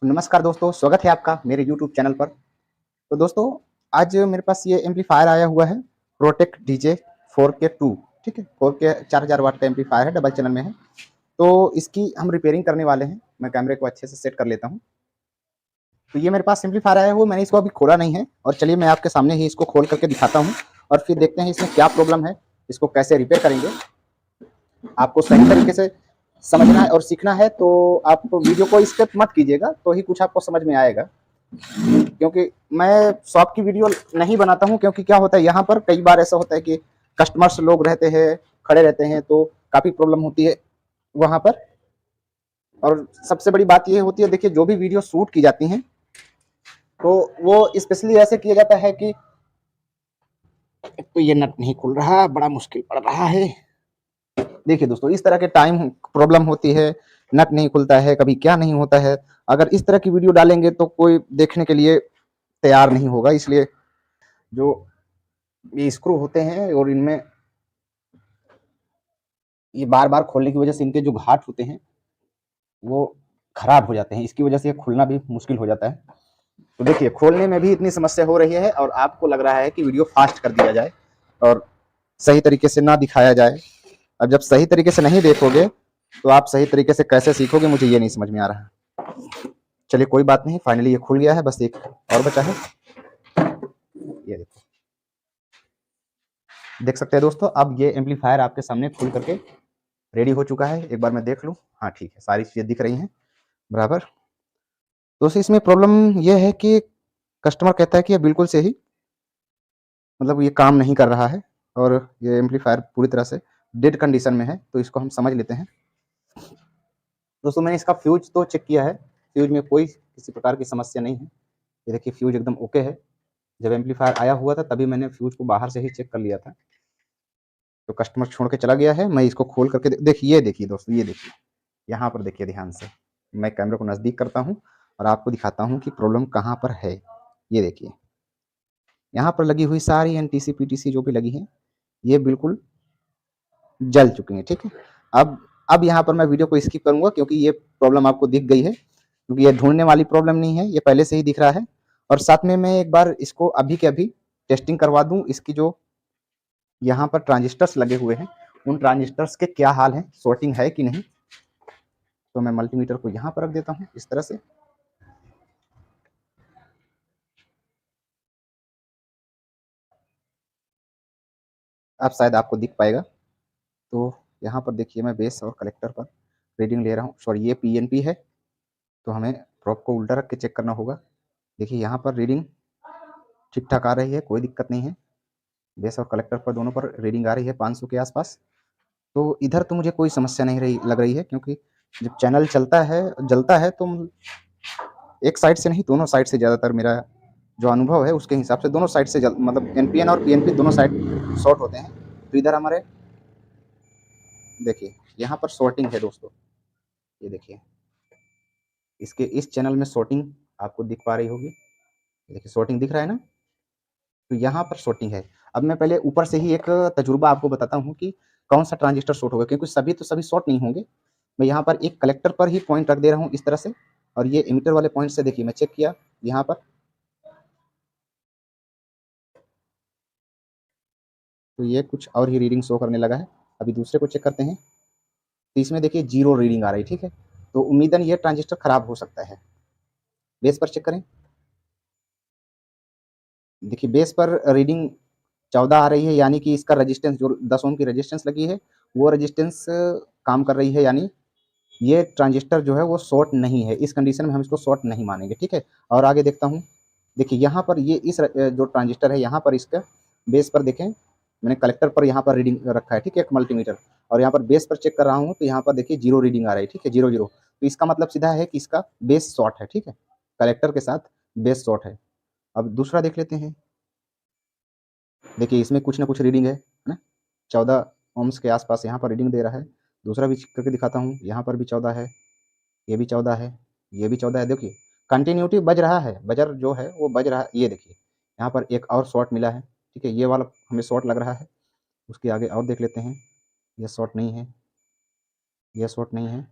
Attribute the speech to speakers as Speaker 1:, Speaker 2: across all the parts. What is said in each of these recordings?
Speaker 1: नमस्कार दोस्तों, स्वागत है आपका मेरे YouTube चैनल पर। तो दोस्तों, आज मेरे पास ये एम्पलीफायर आया हुआ है, प्रोटेक डीजे 4K2। ठीक है, 4K 4000 वाट का एम्पलीफायर है, डबल चैनल में है। तो इसकी हम रिपेयरिंग करने वाले हैं। मैं कैमरे को अच्छे से सेट कर लेता हूँ। तो ये मेरे पास एम्पलीफायर आया हुआ, मैंने इसको अभी खोला नहीं है, और चलिए मैं आपके सामने ही इसको खोल करके दिखाता हूँ और फिर देखते हैं इसमें क्या प्रॉब्लम है, इसको कैसे रिपेयर करेंगे। आपको सही तरीके से समझना है और सीखना है, तो आप वीडियो को स्किप मत कीजिएगा, तो ही कुछ आपको समझ में आएगा। क्योंकि मैं शॉप की वीडियो नहीं बनाता हूँ, क्योंकि क्या होता है यहाँ पर कई बार ऐसा होता है कि कस्टमर्स लोग रहते हैं, खड़े रहते हैं, तो काफ़ी प्रॉब्लम होती है वहाँ पर। और सबसे बड़ी बात ये होती है, देखिए जो भी वीडियो शूट की जाती हैं तो वो स्पेशली ऐसे किया जाता है कि तो ये नट नहीं खुल रहा, बड़ा मुश्किल पड़ रहा है। देखिए दोस्तों, इस तरह के टाइम प्रॉब्लम होती है, नट नहीं खुलता है, कभी क्या नहीं होता है। अगर इस तरह की वीडियो डालेंगे तो कोई देखने के लिए तैयार नहीं होगा, इसलिए जो ये स्क्रू होते हैं और इनमें ये बार बार खोलने की वजह से इनके जो घाट होते हैं वो खराब हो जाते हैं, इसकी वजह से ये खुलना भी मुश्किल हो जाता है। तो देखिए, खोलने में भी इतनी समस्या हो रही है और आपको लग रहा है कि वीडियो फास्ट कर दिया जाए और सही तरीके से ना दिखाया जाए। अब जब सही तरीके से नहीं देखोगे तो आप सही तरीके से कैसे सीखोगे, मुझे ये नहीं समझ में आ रहा। चलिए कोई बात नहीं, फाइनली ये खुल गया है, बस एक और बचा है। ये देखो, देख सकते हैं दोस्तों, अब ये एम्पलीफायर आपके सामने खुल करके रेडी हो चुका है। एक बार मैं देख लूँ, हाँ ठीक है, सारी चीज़ें दिख रही हैं बराबर। दोस्तों, इसमें प्रॉब्लम ये है कि कस्टमर कहता है कि ये बिल्कुल से ही मतलब ये काम नहीं कर रहा है और ये एम्पलीफायर पूरी तरह से डेड कंडीशन में है। तो इसको हम समझ लेते हैं। दोस्तों, मैंने इसका फ्यूज तो चेक किया है, फ्यूज में कोई किसी प्रकार की समस्या नहीं है। ये देखिए, फ्यूज एकदम ओके है। जब एम्पलीफायर आया हुआ था तभी मैंने फ्यूज को बाहर से ही चेक कर लिया था। तो कस्टमर छोड़ के चला गया है, मैं इसको खोल करके देखिए, देखिए दोस्तों, ये देखिए, यहाँ पर देखिए ध्यान से। मैं कैमरे को नज़दीक करता हूँ और आपको दिखाता हूँ कि प्रॉब्लम कहाँ पर है। ये देखिए, यहाँ पर लगी हुई सारी एनटीसी पीटीसी जो भी लगी हैं, ये बिल्कुल जल चुकी हैं। ठीक है, अब यहाँ पर मैं वीडियो को स्किप करूँगा, क्योंकि ये प्रॉब्लम आपको दिख गई है, क्योंकि ये ढूंढने वाली प्रॉब्लम नहीं है, ये पहले से ही दिख रहा है। और साथ में मैं एक बार इसको अभी के अभी टेस्टिंग करवा दूँ, इसकी जो यहाँ पर ट्रांजिस्टर्स लगे हुए हैं उन ट्रांजिस्टर्स के क्या हाल है, शॉर्टिंग है कि नहीं। तो मैं मल्टीमीटर को यहाँ पर रख देता हूँ इस तरह से। अब शायद आपको दिख पाएगा। तो यहाँ पर देखिए, मैं बेस और कलेक्टर पर रीडिंग ले रहा हूँ। सॉरी, ये पीएनपी है, तो हमें प्रोब को उल्टा रख के चेक करना होगा। देखिए, यहाँ पर रीडिंग ठीक ठाक आ रही है, कोई दिक्कत नहीं है। बेस और कलेक्टर पर दोनों पर रीडिंग आ रही है 500 के आसपास। तो इधर तो मुझे कोई समस्या नहीं रही लग रही है, क्योंकि जब चैनल चलता है जलता है तो एक साइड से नहीं, दोनों साइड से ज़्यादातर मेरा जो अनुभव है उसके हिसाब से दोनों साइड से मतलब एनपीएन और पीएनपी दोनों साइड शॉर्ट होते हैं। तो इधर हमारे देखिए, यहाँ पर शॉर्टिंग है दोस्तों। ये देखिए, इसके इस चैनल में शॉर्टिंग आपको दिख पा रही होगी। देखिए, शॉर्टिंग दिख रहा है ना, तो यहाँ पर शॉर्टिंग है। अब मैं पहले ऊपर से ही एक तजुर्बा आपको बताता हूँ कि कौन सा ट्रांजिस्टर शॉर्ट होगा, क्योंकि सभी शॉर्ट नहीं होंगे। मैं यहाँ पर एक कलेक्टर पर ही पॉइंट रख दे रहा हूँ इस तरह से, और ये इमीटर वाले पॉइंट से देखिए मैं चेक किया यहाँ पर, तो ये कुछ और ही रीडिंग शो करने लगा है। अभी दूसरे को चेक करते हैं, तो इसमें देखिए 0 रीडिंग आ रही है। ठीक है, तो उम्मीदन ये ट्रांजिस्टर खराब हो सकता है। बेस पर चेक करें, देखिए बेस पर रीडिंग 14 आ रही है, यानी कि इसका रजिस्टेंस जो 10 ओम की रजिस्टेंस लगी है वो रजिस्टेंस काम कर रही है, यानी ये ट्रांजिस्टर जो है वो शॉर्ट नहीं है। इस कंडीशन में हम इसको शॉर्ट नहीं मानेंगे। ठीक है, और आगे देखता हूँ। देखिए, यहाँ पर ये इस जो ट्रांजिस्टर है यहाँ पर इसका बेस पर देखें, मैंने कलेक्टर पर यहाँ पर रीडिंग रखा है, ठीक है, एक मल्टीमीटर, और यहाँ पर बेस पर चेक कर रहा हूँ तो यहाँ पर देखिए 0 रीडिंग आ रही है। ठीक है, 0 0, तो इसका मतलब सीधा है कि इसका बेस शॉर्ट है। ठीक है, कलेक्टर के साथ बेस शॉर्ट है। अब दूसरा देख लेते हैं। देखिए, इसमें कुछ ना कुछ रीडिंग है ना, 14 ओम्स के आसपास यहाँ पर रीडिंग दे रहा है। दूसरा भी चेक करके दिखाता हूँ, यहाँ पर भी 14 है, ये भी 14 है, ये भी 14 है। देखिए, कंटिन्यूटी बज रहा है, बजर जो है वो बज रहा है। ये देखिए, यहाँ पर एक और शॉर्ट मिला है। ठीक है, ये वाला हमें शॉर्ट लग रहा है। उसके आगे और देख लेते हैं, ये शॉर्ट नहीं है, ये शॉर्ट नहीं है,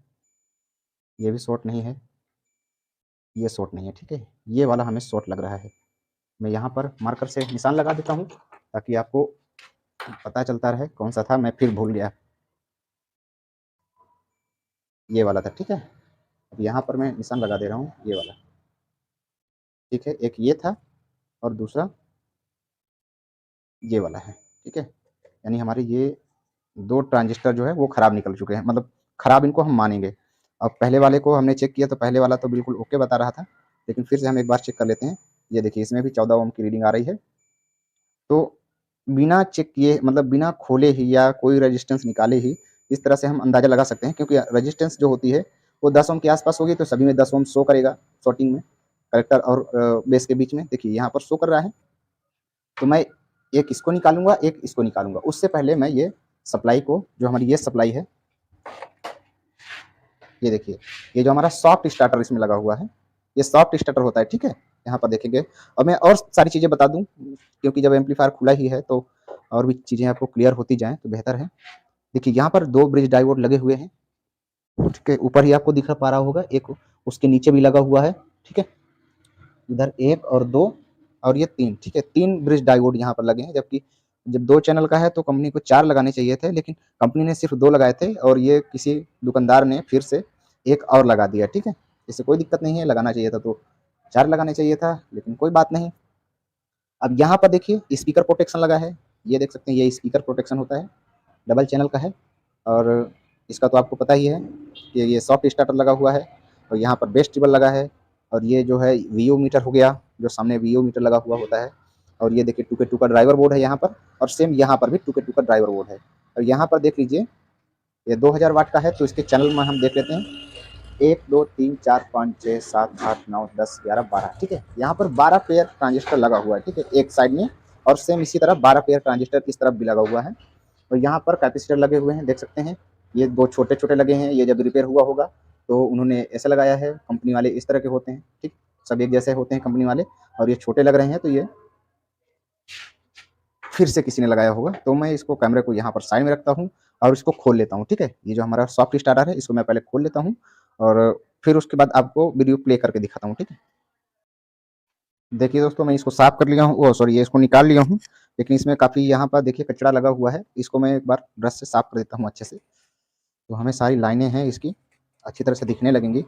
Speaker 1: ये भी शॉर्ट नहीं है, ये शॉर्ट नहीं है, ठीक है, ये वाला हमें शॉर्ट लग रहा है। मैं यहाँ पर मार्कर से निशान लगा देता हूँ ताकि आपको पता चलता रहे कौन सा था, मैं फिर भूल गया। ये वाला था, ठीक है। अब यहाँ पर मैं निशान लगा दे रहा हूँ, ये वाला, ठीक है। एक ये था और दूसरा ये वाला है, ठीक है। यानी हमारे ये 2 ट्रांजिस्टर जो है वो खराब निकल चुके हैं, मतलब खराब इनको हम मानेंगे। अब पहले वाले को हमने चेक किया तो पहले वाला तो बिल्कुल ओके बता रहा था, लेकिन फिर से हम एक बार चेक कर लेते हैं। ये देखिए इसमें भी 14 ओम की रीडिंग आ रही है। तो बिना चेक किए, मतलब बिना खोले ही या कोई रेजिस्टेंस निकाले ही इस तरह से हम अंदाज़ा लगा सकते हैं, क्योंकि रेजिस्टेंस जो होती है वो 10 ओम के आसपास होगी, तो सभी में 10 ओम शो करेगा शॉर्टिंग में, कलेक्टर और बेस के बीच में। देखिए यहाँ पर शो कर रहा है, तो मैं एक इसको निकालूंगा, एक इसको निकालूंगा। उससे पहले मैं ये सप्लाई को, जो हमारी ये सप्लाई है, ये देखिए, ये जो हमारा सॉफ्ट स्टार्टर इसमें लगा हुआ है, ये सॉफ्ट स्टार्टर होता है, ठीक है। यहाँ पर देखेंगे, और मैं और सारी चीज़ें बता दूं, क्योंकि जब एम्पलीफायर खुला ही है तो और भी चीज़ें आपको क्लियर होती जाएँ तो बेहतर है। देखिए यहाँ पर 2 ब्रिज डायोड लगे हुए हैं, ठीक है। ऊपर ही आपको दिख पा रहा होगा, एक उसके नीचे भी लगा हुआ है, ठीक है। इधर 1 और 2 और ये 3, ठीक है। 3 ब्रिज डायोड यहाँ पर लगे हैं, जबकि जब 2 चैनल का है तो कंपनी को 4 लगाने चाहिए थे, लेकिन कंपनी ने सिर्फ 2 लगाए थे और ये किसी दुकानदार ने फिर से 1 और लगा दिया, ठीक है। इससे कोई दिक्कत नहीं है, लगाना चाहिए था तो 4 लगाने चाहिए था, लेकिन कोई बात नहीं। अब यहाँ पर देखिए स्पीकर प्रोटेक्शन लगा है, ये देख सकते हैं, ये स्पीकर प्रोटेक्शन होता है, डबल चैनल का है। और इसका तो आपको पता ही है कि ये सॉफ्ट स्टार्टर लगा हुआ है, और यहाँ पर बेस ट्रिबल लगा है, और ये जो है वीओ मीटर हो गया, जो सामने वीओ मीटर लगा हुआ होता है। और ये देखिए 2K2 का ड्राइवर बोर्ड है यहाँ पर, और सेम यहाँ पर भी 2K2 का ड्राइवर बोर्ड है। और यहाँ पर देख लीजिए ये 2000 वाट का है, तो इसके चैनल में हम देख लेते हैं, 1 2 3 4 5 6 7 8 9 10 11 12, ठीक है। यहाँ पर 12 पेयर ट्रांजिस्टर लगा हुआ है, ठीक है, एक साइड में, और सेम इसी तरह 12 पेयर ट्रांजिस्टर इस तरफ भी लगा हुआ है। और यहाँ पर कैपेसिटर लगे हुए हैं, देख सकते हैं, ये 2 छोटे छोटे लगे हैं, ये जब रिपेयर हुआ होगा तो उन्होंने ऐसा लगाया है, कंपनी वाले इस तरह के होते हैं, ठीक, सब एक जैसे होते हैं कंपनी वाले, और ये छोटे लग रहे हैं तो ये फिर से किसी ने लगाया होगा। तो मैं इसको कैमरे को यहाँ पर साइड में रखता हूँ और इसको खोल लेता हूँ, ठीक है। ये जो हमारा सॉफ्ट स्टार्टर है इसको मैं पहले खोल लेता हूँ और फिर उसके बाद आपको वीडियो प्ले करके दिखाता हूँ, ठीक है। देखिए दोस्तों, मैं इसको साफ कर लिया हूँ, ओ सॉरी, ये इसको निकाल लिया हूँ, लेकिन इसमें काफ़ी यहाँ पर देखिए कचरा लगा हुआ है। इसको मैं एक बार ब्रश से साफ कर देता हूँ अच्छे से, तो हमें सारी लाइनें हैं इसकी अच्छी तरह से दिखने लगेंगी,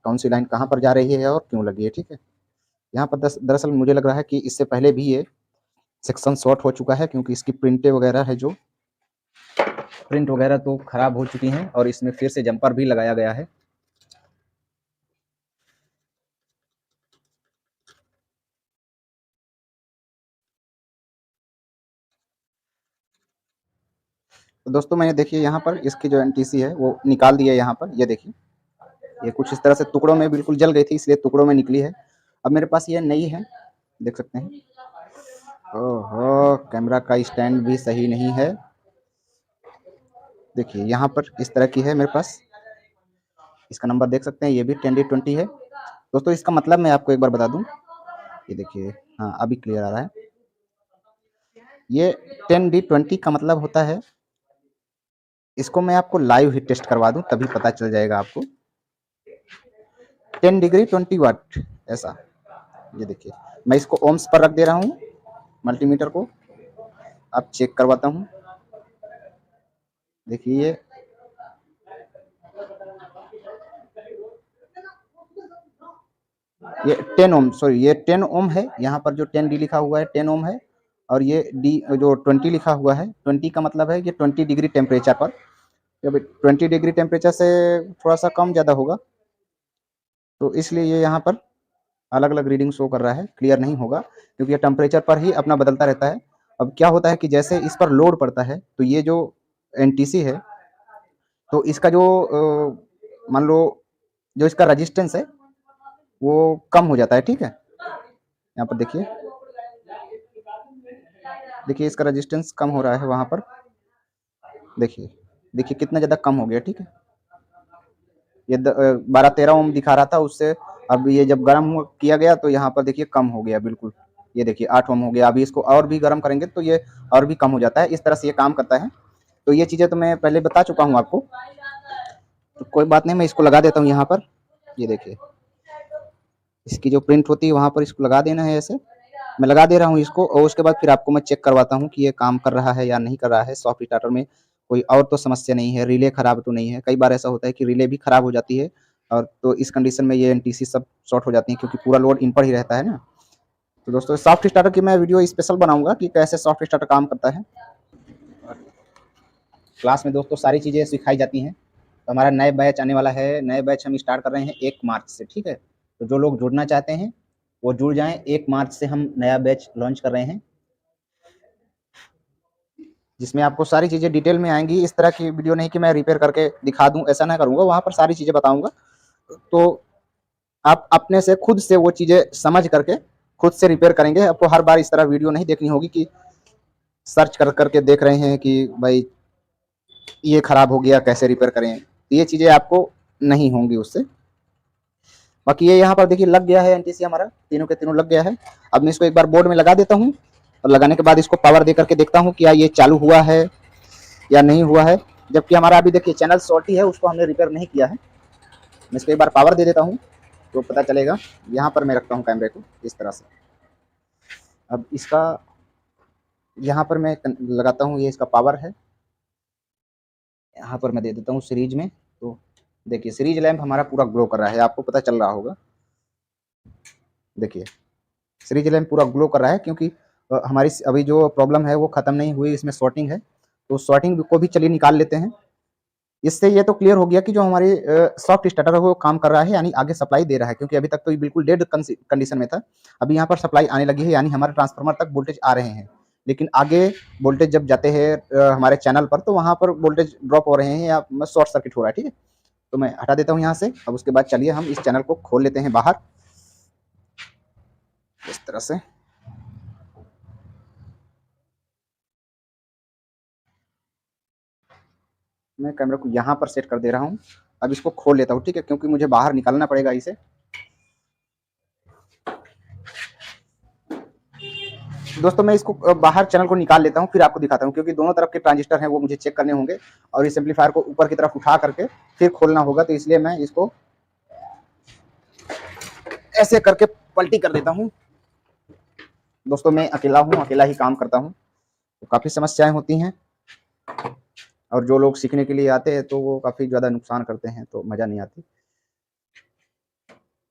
Speaker 1: कौन सी लाइन कहाँ पर जा रही है और क्यों लगी है, ठीक है। यहाँ पर दरअसल मुझे लग रहा है कि इससे पहले भी ये सेक्शन शॉर्ट हो चुका है, क्योंकि इसकी प्रिंटें वगैरह है, जो प्रिंट वगैरह तो खराब हो चुकी हैं, और इसमें फिर से जंपर भी लगाया गया है। तो दोस्तों मैंने देखिए यहाँ पर इसकी जो एनटीसी है वो निकाल दी है यहाँ पर, ये देखिए, ये कुछ इस तरह से टुकड़ों में बिल्कुल जल गई थी, इसलिए टुकड़ों में निकली है। अब मेरे पास ये नई है, देख सकते हैं। ओहो, कैमरा का स्टैंड भी सही नहीं है। देखिए यहाँ पर इस तरह की है मेरे पास, इसका नंबर देख सकते हैं, ये भी 10D20 है। दोस्तों इसका मतलब मैं आपको एक बार बता दूं, ये देखिए, हाँ अभी क्लियर आ रहा है। ये 10D20 का मतलब होता है, इसको मैं आपको लाइव ही टेस्ट करवा दूं तभी पता चल जाएगा आपको। 10 डिग्री 20 वाट ऐसा, ये देखिए, मैं इसको ओम्स पर रख दे रहा हूँ मल्टीमीटर को, अब चेक करवाता हूँ। देखिए ये 10 ओम, सॉरी ये 10 ओम है, यहाँ पर जो 10D लिखा हुआ है 10 ओम है, और ये डी जो 20 लिखा हुआ है, 20 का मतलब है कि 20 डिग्री टेम्परेचर पर, जब 20 डिग्री टेम्परेचर से थोड़ा सा कम ज़्यादा होगा, तो इसलिए ये यहाँ पर अलग अलग रीडिंग शो कर रहा है, क्लियर नहीं होगा, क्योंकि ये टेम्परेचर पर ही अपना बदलता रहता है। अब क्या होता है कि जैसे इस पर लोड पड़ता है तो ये जो एनटीसी है, तो इसका जो मान लो जो इसका रजिस्टेंस है वो कम हो जाता है, ठीक है। यहाँ पर देखिए, देखिए इसका रजिस्टेंस कम हो रहा है वहाँ पर, देखिए देखिए कितना ज़्यादा कम हो गया, ठीक है। ये 12-13 ओम दिखा रहा था उससे, अब ये जब गर्म किया गया तो यहाँ पर देखिए कम हो गया बिल्कुल, ये देखिए 8 ओम हो गया। अभी इसको और भी गर्म करेंगे तो ये और भी कम हो जाता है, इस तरह से ये काम करता है। तो ये चीज़ें तो मैं पहले बता चुका हूँ आपको, तो कोई बात नहीं, मैं इसको लगा देता हूँ यहाँ पर, ये देखिए इसकी जो प्रिंट होती है वहाँ पर इसको लगा देना है ऐसे। मैं लगा दे रहा हूँ इसको और उसके बाद फिर आपको मैं चेक करवाता हूँ कि ये काम कर रहा है या नहीं कर रहा है। सॉफ्ट स्टार्टर में कोई और तो समस्या नहीं है, रिले खराब तो नहीं है। कई बार ऐसा होता है कि रिले भी खराब हो जाती है और तो इस कंडीशन में ये एनटीसी सब शॉर्ट हो जाती है क्योंकि पूरा लोड इन पर ही रहता है ना। तो दोस्तों सॉफ्ट स्टार्टर की मैं वीडियो स्पेशल बनाऊंगा कि कैसे सॉफ्ट स्टार्टर काम करता है। क्लास में दोस्तों सारी चीज़ें सिखाई जाती हैं। तो हमारा नए बैच आने वाला है, नए बैच हम स्टार्ट कर रहे हैं 1 मार्च से, ठीक है। तो जो लोग जुड़ना चाहते हैं वो जुड़ जाएं। 1 मार्च से हम नया बैच लॉन्च कर रहे हैं जिसमें आपको सारी चीज़ें डिटेल में आएंगी। इस तरह की वीडियो नहीं कि मैं रिपेयर करके दिखा दूं, ऐसा ना करूंगा। वहाँ पर सारी चीज़ें बताऊंगा तो आप अपने से खुद से वो चीज़ें समझ करके खुद से रिपेयर करेंगे। आपको हर बार इस तरह वीडियो नहीं देखनी होगी कि सर्च कर करके देख रहे हैं कि भाई ये खराब हो गया कैसे रिपेयर करें। ये चीज़ें आपको नहीं होंगी उससे। बाकी ये यहाँ पर देखिए लग गया है एनटीसी, हमारा तीनों के तीनों लग गया है। अब मैं इसको एक बार बोर्ड में लगा देता हूँ और लगाने के बाद इसको पावर दे करके देखता हूँ क्या ये चालू हुआ है या नहीं हुआ है। जबकि हमारा अभी देखिए चैनल शॉर्ट ही है, उसको हमने रिपेयर नहीं किया है। मैं इसको एक बार पावर दे देता हूँ तो पता चलेगा। यहाँ पर मैं रखता हूँ कैमरे को इस तरह से। अब इसका यहाँ पर मैं लगाता हूँ, ये इसका पावर है। यहाँ पर मैं दे देता हूँ सीरीज में। तो देखिए सीरीज लैंप हमारा पूरा ग्लो कर रहा है, आपको पता चल रहा होगा। देखिए सीरीज लैंप पूरा ग्लो कर रहा है क्योंकि हमारी अभी जो प्रॉब्लम है वो ख़त्म नहीं हुई, इसमें शॉर्टिंग है। तो शॉर्टिंग को भी चलिए निकाल लेते हैं। इससे ये तो क्लियर हो गया कि जो हमारी सॉफ्ट स्टार्टर है वो काम कर रहा है, यानी आगे सप्लाई दे रहा है। क्योंकि अभी तक तो ये बिल्कुल डेड कंडीशन में था। अभी यहाँ पर सप्लाई आने लगी है, यानी हमारे ट्रांसफार्मर तक वोल्टेज आ रहे हैं। लेकिन आगे वोल्टेज जब जाते हैं हमारे चैनल पर तो वहाँ पर वोल्टेज ड्रॉप हो रहे हैं या शॉर्ट सर्किट हो रहा है, ठीक है। तो मैं हटा देता हूँ यहाँ से। अब उसके बाद चलिए हम इस चैनल को खोल लेते हैं बाहर इस तरह से। मैं कैमरा को यहाँ पर सेट कर दे रहा हूँ। अब इसको खोल लेता हूँ, ठीक है, क्योंकि मुझे बाहर निकालना पड़ेगा इसे। दोस्तों मैं इसको बाहर चैनल को निकाल लेता हूँ फिर आपको दिखाता हूँ, क्योंकि दोनों तरफ के ट्रांजिस्टर हैं वो मुझे चेक करने होंगे और इस एम्पलीफायर को ऊपर की तरफ उठा करके फिर खोलना होगा। तो इसलिए मैं इसको ऐसे करके पलटी कर देता हूँ। दोस्तों मैं अकेला हूँ, अकेला ही काम करता हूँ, तो काफ़ी समस्याएं होती हैं। और जो लोग सीखने के लिए आते हैं तो वो काफ़ी ज़्यादा नुकसान करते हैं, तो मज़ा नहीं आती।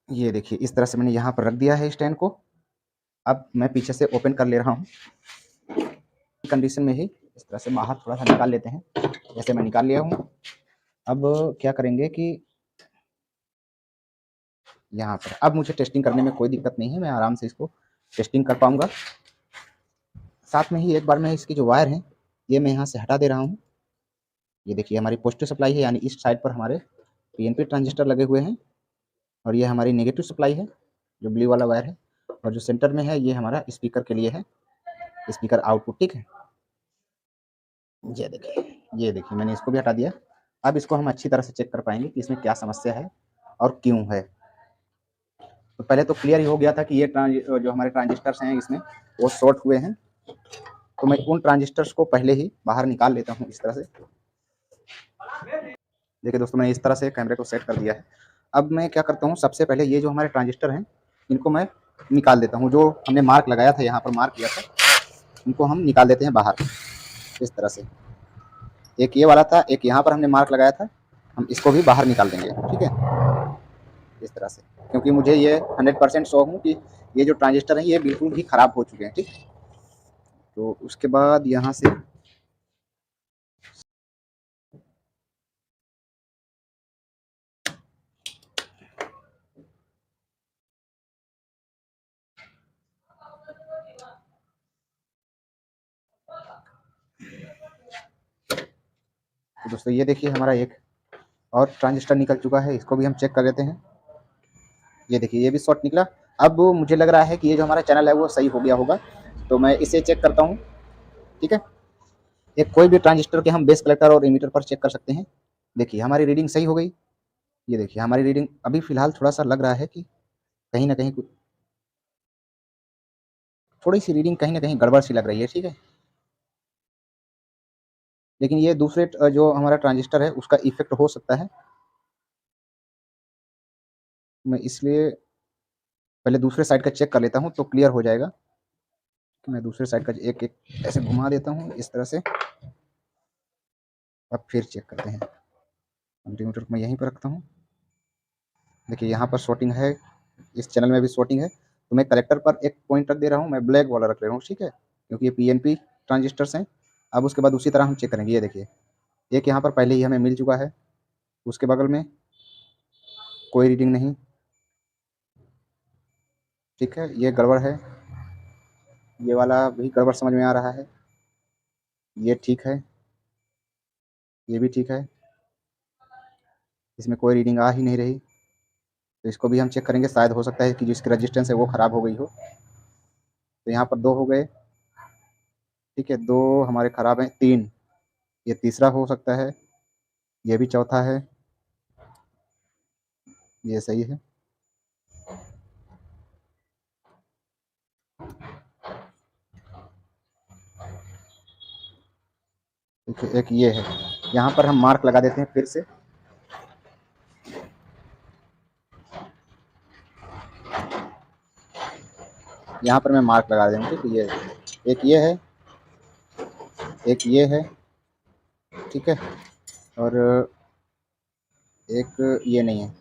Speaker 1: ये देखिए इस तरह से मैंने यहाँ पर रख दिया है स्टैंड को। अब मैं पीछे से ओपन कर ले रहा हूँ कंडीशन में ही। इस तरह से बाहर थोड़ा सा निकाल लेते हैं, जैसे मैं निकाल लिया हूँ। अब क्या करेंगे कि यहाँ पर अब मुझे टेस्टिंग करने में कोई दिक्कत नहीं है, मैं आराम से इसको टेस्टिंग कर पाऊँगा। साथ में ही एक बार मैं इसकी जो वायर है ये मैं यहाँ से हटा दे रहा हूँ। ये देखिए हमारी पॉजिटिव सप्लाई है, यानी इस साइड पर हमारे पीएनपी ट्रांजिस्टर लगे हुए हैं और ये हमारी नेगेटिव सप्लाई है जो ब्लू वाला वायर है। और जो सेंटर में है ये हमारा स्पीकर के लिए है, स्पीकर आउटपुट, ठीक है। ये देखिए मैंने इसको भी हटा दिया। अब इसको हम अच्छी तरह से चेक कर पाएंगे कि इसमें क्या समस्या है और क्यों है। तो पहले तो क्लियर ही हो गया था कि ये जो हमारे ट्रांजिस्टर्स हैं इसमें वो शॉर्ट हुए हैं। तो मैं उन ट्रांजिस्टर्स को पहले ही बाहर निकाल लेता हूँ इस तरह से। देखिए दोस्तों मैंने इस तरह से कैमरे को सेट कर दिया है। अब मैं क्या करता हूँ, सबसे पहले ये जो हमारे ट्रांजिस्टर हैं इनको मैं निकाल देता हूँ। जो हमने मार्क लगाया था, यहाँ पर मार्क किया था, इनको हम निकाल देते हैं बाहर इस तरह से। एक ये वाला था, एक यहाँ पर हमने मार्क लगाया था, हम इसको भी बाहर निकाल देंगे, ठीक है, इस तरह से। क्योंकि मुझे ये 100% श्योर हूँ कि ये जो ट्रांजिस्टर हैं ये बिल्कुल भी ख़राब हो चुके हैं, ठीक। तो उसके बाद यहाँ से तो दोस्तों ये देखिए हमारा एक और ट्रांजिस्टर निकल चुका है, इसको भी हम चेक कर लेते हैं। ये देखिए ये भी शॉर्ट निकला। अब मुझे लग रहा है कि ये जो हमारा चैनल है वो सही हो गया होगा, तो मैं इसे चेक करता हूँ, ठीक है। एक कोई भी ट्रांजिस्टर के हम बेस कलेक्टर और इमीटर पर चेक कर सकते हैं। देखिए हमारी रीडिंग सही हो गई। ये देखिए हमारी रीडिंग अभी फ़िलहाल थोड़ा-सा लग रहा है कि कहीं न कहीं थोड़ी-सी रीडिंग कहीं न कहीं गड़बड़ सी लग रही है, ठीक है। लेकिन ये दूसरे जो हमारा ट्रांजिस्टर है उसका इफ़ेक्ट हो सकता है। मैं इसलिए पहले दूसरे साइड का चेक कर लेता हूँ तो क्लियर हो जाएगा। तो मैं दूसरे साइड का एक एक ऐसे घुमा देता हूँ इस तरह से। अब फिर चेक करते हैं। मल्टीमीटर को मैं यहीं पर रखता हूँ। देखिए यहाँ पर शॉर्टिंग है, इस चैनल में भी शॉर्टिंग है, तो मैं कलेक्टर पर एक पॉइंट रख दे रहा हूँ, मैं ब्लैक वाला रख ले रहा हूँ, ठीक है, क्योंकि ये पीएनपी ट्रांजिस्टर्स हैं। अब उसके बाद उसी तरह हम चेक करेंगे। ये देखिए एक यहाँ पर पहले ही हमें मिल चुका है, उसके बगल में कोई रीडिंग नहीं, ठीक है, ये गड़बड़ है, ये वाला भी गड़बड़ समझ में आ रहा है, ये ठीक है, ये भी ठीक है, इसमें कोई रीडिंग आ ही नहीं रही, तो इसको भी हम चेक करेंगे। शायद हो सकता है कि जिसकी रजिस्टेंस है वो ख़राब हो गई हो। तो यहाँ पर 2 हो गए, ठीक है, 2 हमारे ख़राब हैं, 3 ये तीसरा हो सकता है, ये भी चौथा है, ये सही है। देखिए एक ये है, यहाँ पर हम मार्क लगा देते हैं फिर से। यहाँ पर मैं मार्क लगा देंगे, ठीक है, ये एक ये है, एक ये है, ठीक है, और एक ये नहीं है,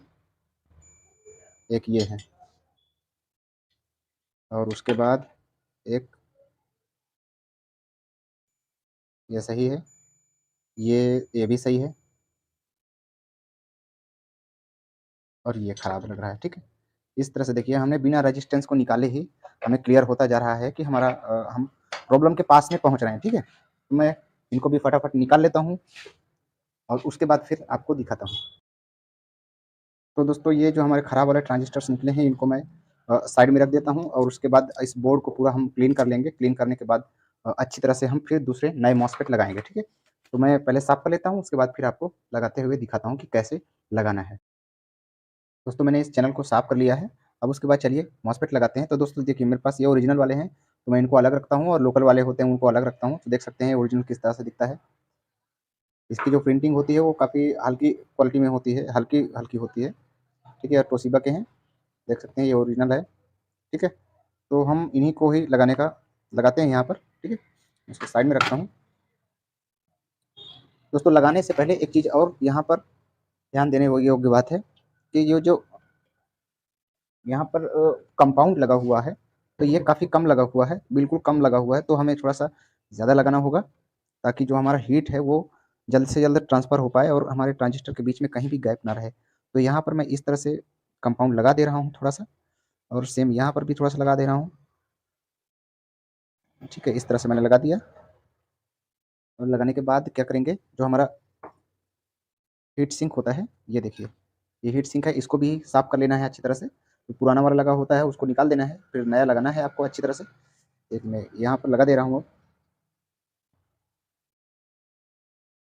Speaker 1: एक ये है, और उसके बाद एक ये सही है, ये भी सही है, और ये ख़राब लग रहा है, ठीक है। इस तरह से देखिए हमने बिना रेजिस्टेंस को निकाले ही हमें क्लियर होता जा रहा है कि हमारा हम प्रॉब्लम के पास में पहुंच रहे हैं, ठीक है। तो मैं इनको भी फटाफट निकाल लेता हूं और उसके बाद फिर आपको दिखाता हूं। तो दोस्तों ये जो हमारे ख़राब वाले ट्रांजिस्टर्स निकले हैं इनको मैं साइड में रख देता हूं, और उसके बाद इस बोर्ड को पूरा हम क्लीन कर लेंगे। क्लीन करने के बाद अच्छी तरह से हम फिर दूसरे नए मॉसफेट लगाएंगे, ठीक है। तो मैं पहले साफ़ कर लेता हूँ, उसके बाद फिर आपको लगाते हुए दिखाता हूँ कि कैसे लगाना है। दोस्तों मैंने इस चैनल को साफ़ कर लिया है। अब उसके बाद चलिए मॉसफेट लगाते हैं। तो दोस्तों देखिए मेरे पास ये ओरिजिनल वाले हैं, तो मैं इनको अलग रखता हूँ, और लोकल वाले होते हैं उनको अलग रखता हूँ। तो देख सकते हैं ओरिजिनल किस तरह से दिखता है। इसकी जो प्रिंटिंग होती है वो काफ़ी हल्की क्वालिटी में होती है, हल्की हल्की होती है, ठीक है, और तोशिबा के हैं। देख सकते हैं ये ओरिजिनल है, ठीक है। तो हम इन्हीं को ही लगाते हैं यहाँ पर, ठीक है। इसको साइड में रखता हूँ। दोस्तों लगाने से पहले एक चीज़ और यहाँ पर ध्यान देने योग्य बात है कि ये जो यहाँ पर कंपाउंड लगा हुआ है, तो ये काफ़ी कम लगा हुआ है, बिल्कुल कम लगा हुआ है। तो हमें थोड़ा-सा ज़्यादा लगाना होगा, ताकि जो हमारा हीट है वो जल्द से जल्द ट्रांसफ़र हो पाए और हमारे ट्रांजिस्टर के बीच में कहीं भी गैप ना रहे। तो यहाँ पर मैं इस तरह से कंपाउंड लगा दे रहा हूँ थोड़ा-सा, और सेम यहाँ पर भी थोड़ा-सा लगा दे रहा हूँ, ठीक है। इस तरह से मैंने लगा दिया, और लगाने के बाद क्या करेंगे, जो हमारा हीट सिंक होता है, ये देखिए, ये हीट सिंक है, इसको भी साफ़ कर लेना है अच्छी तरह से। जो पुराना वाला लगा होता है उसको निकाल देना है, फिर नया लगाना है आपको अच्छी तरह से। एक मैं यहाँ पर लगा दे रहा हूँ,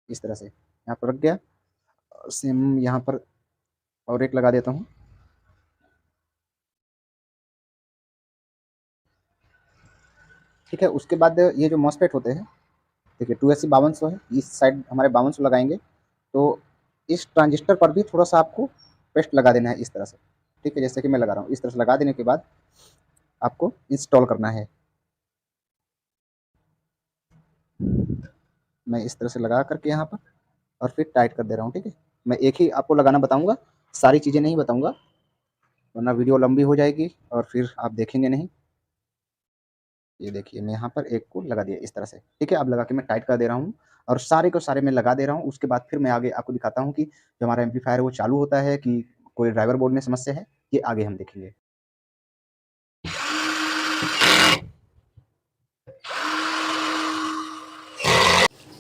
Speaker 1: इस तरह से यहाँ पर रख दिया, और सेम यहाँ पर और एक लगा देता हूँ, ठीक है। उसके बाद ये जो मॉसफेट होते हैं, देखिए 280 5200 है, इस साइड हमारे 5200 लगाएंगे। तो इस ट्रांजिस्टर पर भी थोड़ा सा आपको पेस्ट लगा देना है इस तरह से, ठीक है, जैसे कि मैं लगा रहा हूँ। इस तरह से लगा देने के बाद आपको इंस्टॉल करना है। मैं इस तरह से लगा करके यहाँ पर और फिर टाइट कर दे रहा हूँ, ठीक है। मैं एक ही आपको लगाना बताऊँगा, सारी चीज़ें नहीं बताऊँगा, वरना वीडियो लंबी हो जाएगी और फिर आप देखेंगे नहीं। ये देखिए मैं यहाँ पर एक को लगा दिया इस तरह से, ठीक है। अब लगा के मैं टाइट कर दे रहा हूँ, और सारे को सारे मैं लगा दे रहा हूँ। उसके बाद फिर मैं आगे आपको दिखाता हूँ कि जो हमारा एम्पलीफायर है वो चालू होता है कि कोई ड्राइवर बोर्ड में समस्या है, ये आगे हम देखेंगे।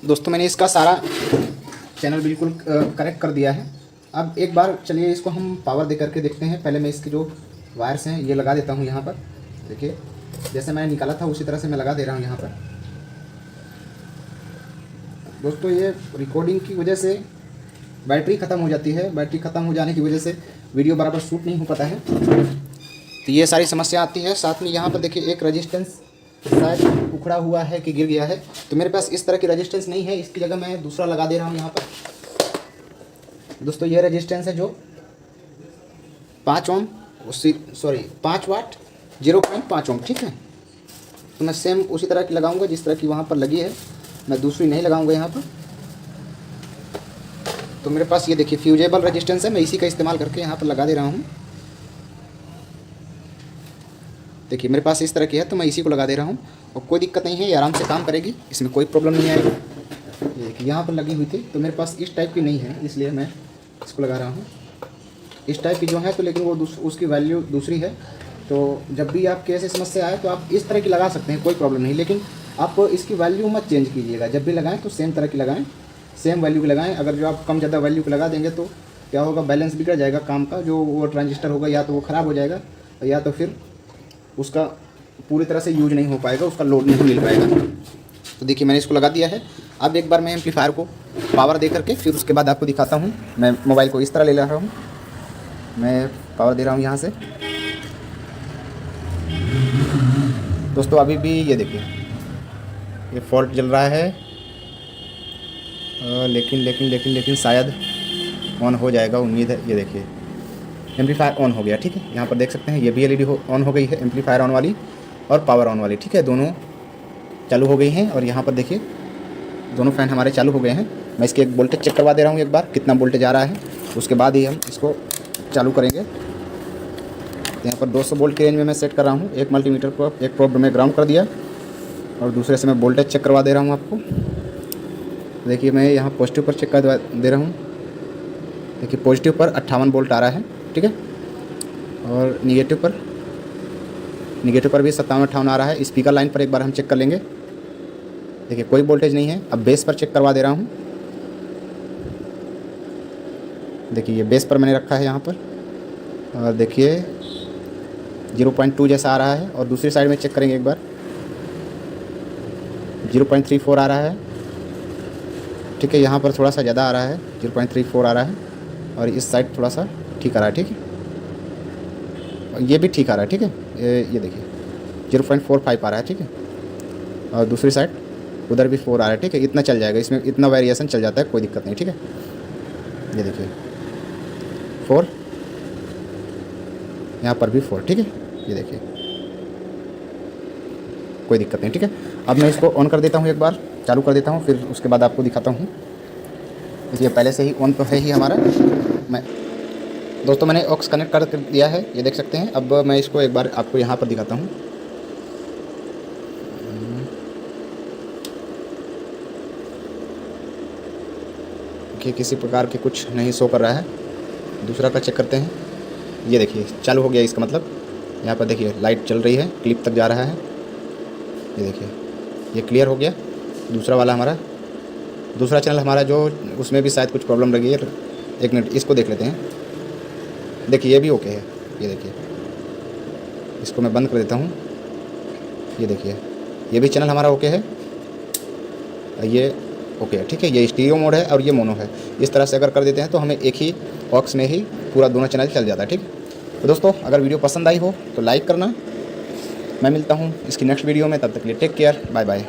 Speaker 1: दोस्तों मैंने इसका सारा चैनल बिल्कुल करेक्ट कर दिया है। अब एक बार चलिए इसको हम पावर दे करके देखते हैं। पहले मैं इसके जो वायर्स हैं ये लगा देता हूँ यहाँ पर। देखिए जैसे मैंने निकाला था उसी तरह से मैं लगा दे रहा हूँ यहाँ पर। दोस्तों ये रिकॉर्डिंग की वजह से बैटरी ख़त्म हो जाती है, बैटरी ख़त्म हो जाने की वजह से वीडियो बराबर शूट नहीं हो पाता है, तो ये सारी समस्या आती है। साथ में यहाँ पर देखिए एक रेजिस्टेंस शायद उखड़ा हुआ है कि गिर गया है, तो मेरे पास इस तरह की रेजिस्टेंस नहीं है, इसकी जगह मैं दूसरा लगा दे रहा हूँ यहाँ पर। दोस्तों ये रेजिस्टेंस है जो 5 ओम उसी 5 वाट 0.5 ओम, ठीक है। तो मैं सेम उसी तरह की लगाऊंगा जिस तरह की वहाँ पर लगी है, मैं दूसरी नहीं लगाऊंगा यहाँ पर। तो मेरे पास ये देखिए फ्यूजेबल रेजिस्टेंस है, मैं इसी का इस्तेमाल करके यहाँ पर लगा दे रहा हूँ। देखिए मेरे पास इस तरह की है तो मैं इसी को लगा दे रहा हूँ और कोई दिक्कत नहीं है, ये आराम से काम करेगी, इसमें कोई प्रॉब्लम नहीं आएगी। ये देखिए यहाँ पर लगी हुई थी तो मेरे पास इस टाइप की नहीं है, इसलिए मैं इसको लगा रहा हूँ। इस टाइप की जो है तो लेकिन वो उसकी वैल्यू दूसरी है। तो जब भी आपके ऐसे समस्या आए तो आप इस तरह की लगा सकते हैं, कोई प्रॉब्लम नहीं, लेकिन आप इसकी वैल्यू मत चेंज कीजिएगा। जब भी लगाएं तो सेम तरह की लगाएं, सेम वैल्यू की लगाएं। अगर जो आप कम ज़्यादा वैल्यू को लगा देंगे तो क्या होगा, बैलेंस बिगड़ जाएगा काम का। जो वो ट्रांजिस्टर होगा या तो वो ख़राब हो जाएगा या तो फिर उसका पूरी तरह से यूज नहीं हो पाएगा, उसका लोड नहीं मिल पाएगा। तो देखिए मैंने इसको लगा दिया है। अब एक बार मैं एम्पलीफायर को पावर दे करके फिर उसके बाद आपको दिखाता हूँ। मैं मोबाइल को इस तरह ले रहा हूँ, मैं पावर दे रहा हूँ यहाँ से। दोस्तों अभी भी ये देखिए ये फॉल्ट चल रहा है, लेकिन शायद ऑन हो जाएगा, उम्मीद है। ये देखिए एम्पलीफायर ऑन हो गया, ठीक है। यहाँ पर देख सकते हैं ये भी एलईडी ऑन हो गई है, एम्पलीफायर ऑन वाली और पावर ऑन वाली, ठीक है। दोनों चालू हो गई हैं और यहाँ पर देखिए दोनों फ़ैन हमारे चालू हो गए हैं। मैं इसकी एक वोल्टेज चेक करवा दे रहा हूँ एक बार, कितना वोल्टेज आ रहा है, उसके बाद ही हम इसको चालू करेंगे। यहाँ पर 200 वोल्ट की रेंज में मैं सेट कर रहा हूँ। एक मल्टीमीटर को एक प्रोब में ग्राउंड कर दिया और दूसरे से मैं वोल्टेज चेक करवा दे रहा हूँ आपको। देखिए मैं यहाँ पॉजिटिव पर चेक कर दे रहा हूँ। देखिए पॉजिटिव पर 58 वोल्ट आ रहा है, ठीक है। और निगेटिव पर भी 57-58 आ रहा है। स्पीकर लाइन पर एक बार हम चेक कर लेंगे। देखिए कोई वोल्टेज नहीं है। अब बेस पर चेक करवा दे रहा हूँ। देखिए ये बेस पर मैंने रखा है यहाँ पर और देखिए 0.2 जैसा आ रहा है। और दूसरी साइड में चेक करेंगे एक बार, 0.34 आ रहा है, ठीक है। यहाँ पर थोड़ा सा ज़्यादा आ रहा है, 0.34 आ रहा है और इस साइड थोड़ा सा ठीक आ रहा है, ठीक है। और ये भी ठीक आ रहा है, ठीक है। ये देखिए 0.45 आ रहा है, ठीक है। और दूसरी साइड उधर भी 4 आ रहा है, ठीक है। इतना चल जाएगा, इसमें इतना वेरिएशन चल जाता है, कोई दिक्कत नहीं, ठीक है। ये देखिए 4, यहाँ पर भी 4, ठीक है। ये देखिए कोई दिक्कत नहीं, ठीक है। अब मैं इसको ऑन कर देता हूँ, एक बार चालू कर देता हूँ, फिर उसके बाद आपको दिखाता हूँ। इसलिए पहले से ही ऑन तो है ही हमारा। मैं दोस्तों मैंने ऑक्स कनेक्ट कर दिया है, ये देख सकते हैं। अब मैं इसको एक बार आपको यहाँ पर दिखाता हूँ। कि किसी प्रकार के कुछ नहीं शो कर रहा है। दूसरा का चेक करते हैं। ये देखिए चालू हो गया, इसका मतलब यहाँ पर देखिए लाइट चल रही है, क्लिप तक जा रहा है। ये देखिए ये क्लियर हो गया। दूसरा वाला हमारा दूसरा चैनल हमारा जो उसमें भी शायद कुछ प्रॉब्लम लगी है। एक मिनट इसको देख लेते हैं। देखिए ये भी ओके है। ये देखिए इसको मैं बंद कर देता हूँ। ये देखिए ये भी चैनल हमारा ओके है, ये ओके है, ठीक है। ये स्टीरियो मोड है और ये मोनो है। इस तरह से अगर कर देते हैं तो हमें एक ही ऑक्स में ही पूरा दोनों चैनल चल जाता है, ठीक है। तो दोस्तों अगर वीडियो पसंद आई हो तो लाइक करना। मैं मिलता हूँ इसकी नेक्स्ट वीडियो में, तब तक के लिए टेक केयर, बाय बाय।